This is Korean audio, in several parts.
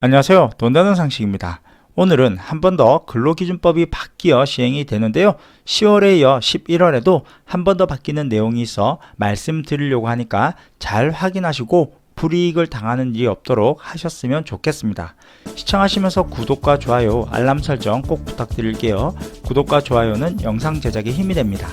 안녕하세요. 돈 되는 상식입니다. 오늘은 한 번 더 근로기준법이 바뀌어 시행이 되는데요. 10월에 이어 11월에도 한 번 더 바뀌는 내용이 있어 말씀드리려고 하니까 잘 확인하시고 불이익을 당하는 일이 없도록 하셨으면 좋겠습니다. 시청하시면서 구독과 좋아요, 알람 설정 꼭 부탁드릴게요. 구독과 좋아요는 영상 제작에 힘이 됩니다.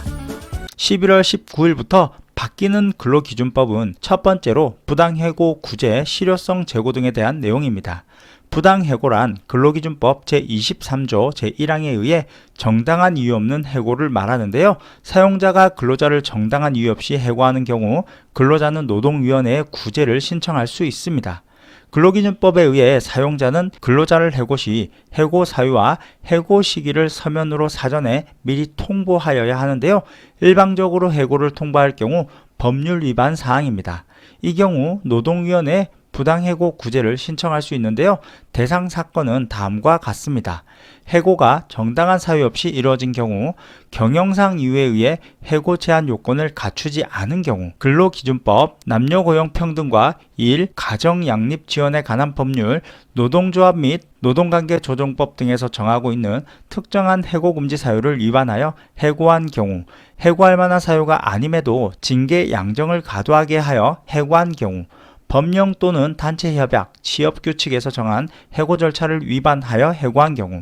11월 19일부터 바뀌는 근로기준법은 첫 번째로 부당해고, 구제, 실효성 제고 등에 대한 내용입니다. 부당해고란 근로기준법 제23조 제1항에 의해 정당한 이유 없는 해고를 말하는데요. 사용자가 근로자를 정당한 이유 없이 해고하는 경우 근로자는 노동위원회에 구제를 신청할 수 있습니다. 근로기준법에 의해 사용자는 근로자를 해고 시 해고 사유와 해고 시기를 서면으로 사전에 미리 통보하여야 하는데요. 일방적으로 해고를 통보할 경우 법률 위반 사항입니다. 이 경우 노동위원회에 부당해고 구제를 신청할 수 있는데요. 대상 사건은 다음과 같습니다. 해고가 정당한 사유 없이 이루어진 경우, 경영상 이유에 의해 해고 제한 요건을 갖추지 않은 경우, 근로기준법, 남녀고용평등과 일, 가정양립 지원에 관한 법률, 노동조합 및 노동관계조정법 등에서 정하고 있는 특정한 해고금지 사유를 위반하여 해고한 경우, 해고할 만한 사유가 아님에도 징계 양정을 가도하게 하여 해고한 경우, 법령 또는 단체협약, 취업규칙에서 정한 해고 절차를 위반하여 해고한 경우,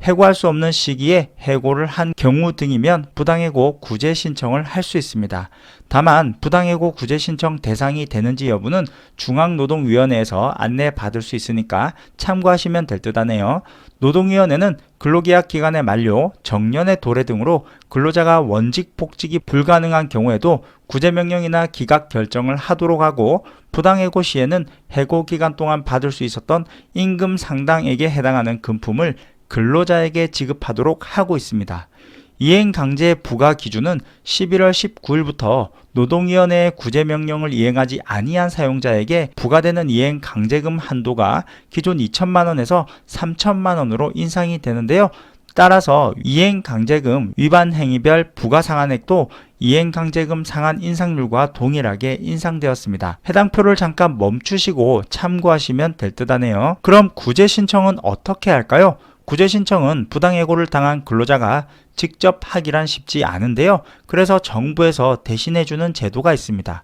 해고할 수 없는 시기에 해고를 한 경우 등이면 부당해고 구제 신청을 할 수 있습니다. 다만 부당해고 구제 신청 대상이 되는지 여부는 중앙노동위원회에서 안내받을 수 있으니까 참고하시면 될 듯 하네요. 노동위원회는 근로계약 기간의 만료, 정년의 도래 등으로 근로자가 원직 복직이 불가능한 경우에도 구제명령이나 기각 결정을 하도록 하고, 부당해고 시에는 해고 기간 동안 받을 수 있었던 임금 상당액에 해당하는 금품을 근로자에게 지급하도록 하고 있습니다. 이행강제 부과 기준은 11월 19일부터 노동위원회의 구제명령을 이행하지 아니한 사용자에게 부과되는 이행강제금 한도가 기존 2천만원에서 3천만원으로 인상이 되는데요. 따라서 이행강제금 위반 행위별 부과 상한액도 이행강제금 상한 인상률과 동일하게 인상되었습니다. 해당 표를 잠깐 멈추시고 참고하시면 될 듯 하네요. 그럼 구제 신청은 어떻게 할까요? 구제 신청은 부당해고를 당한 근로자가 직접 하기란 쉽지 않은데요. 그래서 정부에서 대신해주는 제도가 있습니다.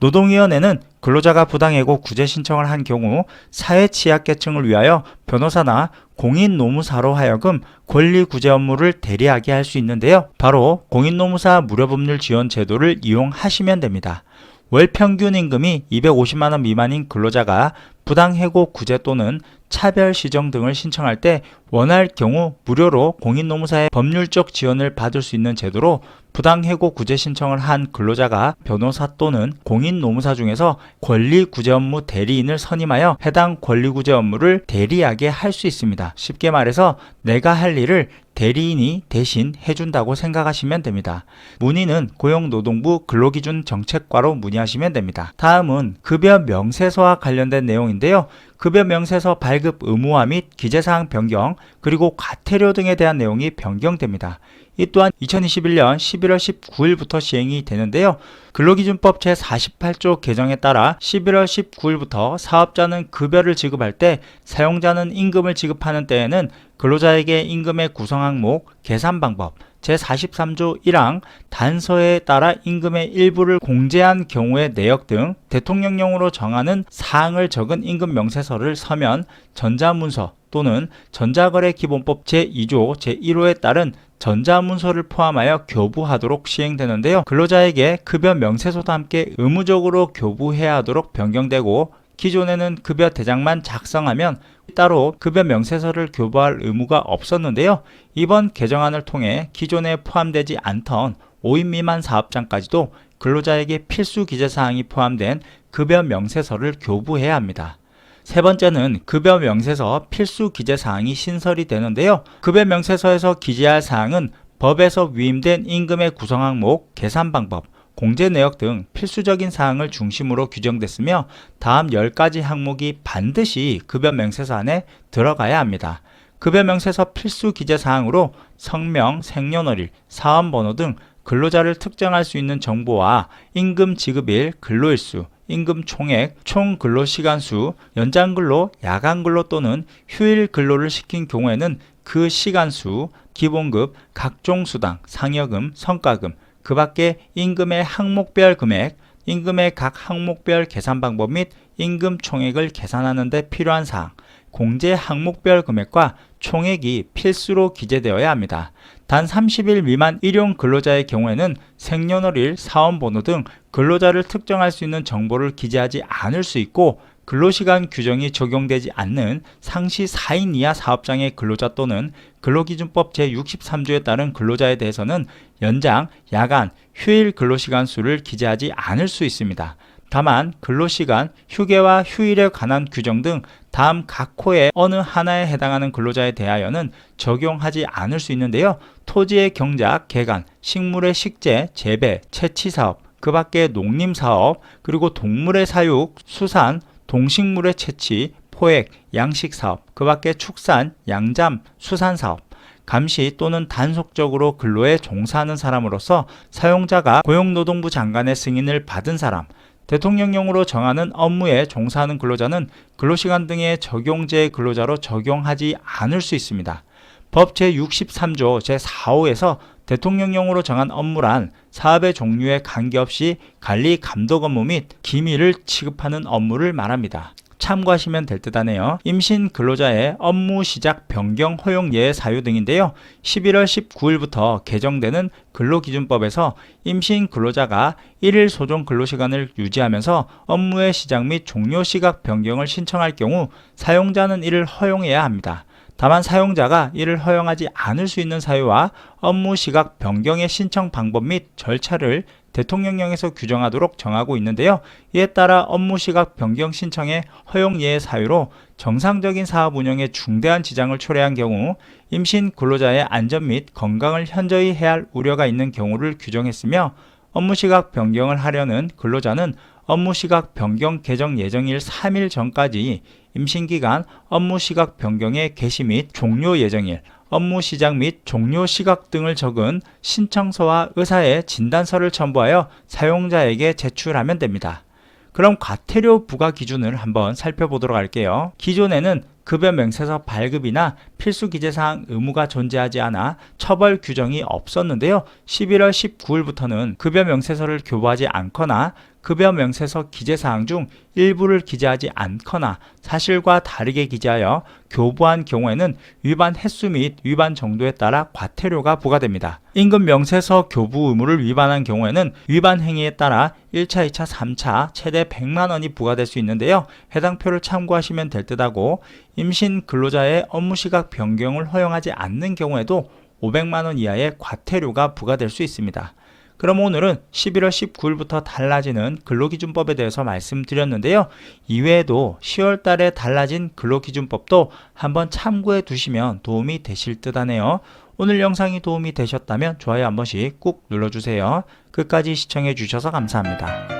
노동위원회는 근로자가 부당해고 구제 신청을 한 경우 사회 취약계층을 위하여 변호사나 공인노무사로 하여금 권리구제 업무를 대리하게 할 수 있는데요. 바로 공인노무사 무료법률 지원 제도를 이용하시면 됩니다. 월 평균 임금이 250만원 미만인 근로자가 부당해고 구제 또는 차별 시정 등을 신청할 때 원할 경우 무료로 공인노무사의 법률적 지원을 받을 수 있는 제도로, 부당해고 구제 신청을 한 근로자가 변호사 또는 공인노무사 중에서 권리구제 업무 대리인을 선임하여 해당 권리구제 업무를 대리하게 할 수 있습니다. 쉽게 말해서 내가 할 일을 대리인이 대신 해준다고 생각하시면 됩니다. 문의는 고용노동부 근로기준정책과로 문의하시면 됩니다. 다음은 급여 명세서와 관련된 내용인데요. 급여 명세서 발급 의무화 및 기재사항 변경, 그리고 과태료 등에 대한 내용이 변경됩니다. 이 또한 2021년 11월 19일부터 시행이 되는데요. 근로기준법 제48조 개정에 따라 11월 19일부터 사업자는 급여를 지급할 때, 사용자는 임금을 지급하는 때에는 근로자에게 임금의 구성항목, 계산 방법, 제43조 1항 단서에 따라 임금의 일부를 공제한 경우의 내역 등 대통령령으로 정하는 사항을 적은 임금 명세서를 서면, 전자문서 또는 전자거래기본법 제2조 제1호에 따른 전자문서를 포함하여 교부하도록 시행되는데요. 근로자에게 급여 명세서도 함께 의무적으로 교부해야 하도록 변경되고, 기존에는 급여 대장만 작성하면 따로 급여 명세서를 교부할 의무가 없었는데요. 이번 개정안을 통해 기존에 포함되지 않던 5인 미만 사업장까지도 근로자에게 필수 기재사항이 포함된 급여 명세서를 교부해야 합니다. 세 번째는 급여 명세서 필수 기재사항이 신설이 되는데요. 급여 명세서에서 기재할 사항은 법에서 위임된 임금의 구성항목, 계산 방법, 공제 내역 등 필수적인 사항을 중심으로 규정됐으며, 다음 10가지 항목이 반드시 급여 명세서 안에 들어가야 합니다. 급여 명세서 필수 기재사항으로 성명, 생년월일, 사원번호 등 근로자를 특정할 수 있는 정보와 임금 지급일, 근로일수, 임금 총액, 총 근로시간 수, 연장근로, 야간근로 또는 휴일 근로를 시킨 경우에는 그 시간수, 기본급, 각종 수당, 상여금, 성과금, 그 밖에 임금의 항목별 금액, 임금의 각 항목별 계산 방법 및 임금 총액을 계산하는 데 필요한 사항, 공제 항목별 금액과 총액이 필수로 기재되어야 합니다. 단 30일 미만 일용 근로자의 경우에는 생년월일, 사원번호 등 근로자를 특정할 수 있는 정보를 기재하지 않을 수 있고, 근로시간 규정이 적용되지 않는 상시 4인 이하 사업장의 근로자 또는 근로기준법 제63조에 따른 근로자에 대해서는 연장, 야간, 휴일 근로시간 수를 기재하지 않을 수 있습니다. 다만 근로시간, 휴게와 휴일에 관한 규정 등 다음 각 호의 어느 하나에 해당하는 근로자에 대하여는 적용하지 않을 수 있는데요. 토지의 경작, 개간, 식물의 식재, 재배, 채취사업, 그 밖에 농림사업, 그리고 동물의 사육, 수산, 동식물의 채취, 포획, 양식사업, 그 밖에 축산, 양잠, 수산사업, 감시 또는 단속적으로 근로에 종사하는 사람으로서 사용자가 고용노동부 장관의 승인을 받은 사람, 대통령령으로 정하는 업무에 종사하는 근로자는 근로시간 등의 적용제 근로자로 적용하지 않을 수 있습니다. 법 제63조 제4호에서 대통령령으로 정한 업무란 사업의 종류에 관계없이 관리 감독 업무 및 기밀을 취급하는 업무를 말합니다. 참고하시면 될 듯 하네요. 임신 근로자의 업무 시작 변경 허용 예외 사유 등인데요. 11월 19일부터 개정되는 근로기준법에서 임신 근로자가 1일 소정 근로시간을 유지하면서 업무의 시작 및 종료 시각 변경을 신청할 경우 사용자는 이를 허용해야 합니다. 다만 사용자가 이를 허용하지 않을 수 있는 사유와 업무 시각 변경의 신청 방법 및 절차를 대통령령에서 규정하도록 정하고 있는데요. 이에 따라 업무 시각 변경 신청의 허용 예외 사유로 정상적인 사업 운영에 중대한 지장을 초래한 경우, 임신 근로자의 안전 및 건강을 현저히 해할 우려가 있는 경우를 규정했으며, 업무 시각 변경을 하려는 근로자는 업무 시각 변경 개정 예정일 3일 전까지 임신기간 업무 시각 변경의 개시 및 종료 예정일, 업무 시작 및 종료 시각 등을 적은 신청서와 의사의 진단서를 첨부하여 사용자에게 제출하면 됩니다. 그럼 과태료 부과 기준을 한번 살펴보도록 할게요. 기존에는 급여 명세서 발급이나 필수 기재사항 의무가 존재하지 않아 처벌 규정이 없었는데요. 11월 19일부터는 급여 명세서를 교부하지 않거나 급여 명세서 기재사항 중 일부를 기재하지 않거나 사실과 다르게 기재하여 교부한 경우에는 위반 횟수 및 위반 정도에 따라 과태료가 부과됩니다. 임금 명세서 교부 의무를 위반한 경우에는 위반 행위에 따라 1차, 2차, 3차 최대 100만 원이 부과될 수 있는데요. 해당 표를 참고하시면 될 듯하고, 임신 근로자의 업무 시각 변경을 허용하지 않는 경우에도 500만 원 이하의 과태료가 부과될 수 있습니다. 그럼 오늘은 11월 19일부터 달라지는 근로기준법에 대해서 말씀드렸는데요. 이외에도 10월 달에 달라진 근로기준법도 한번 참고해 두시면 도움이 되실 듯 하네요. 오늘 영상이 도움이 되셨다면 좋아요 한 번씩 꾹 눌러주세요. 끝까지 시청해 주셔서 감사합니다.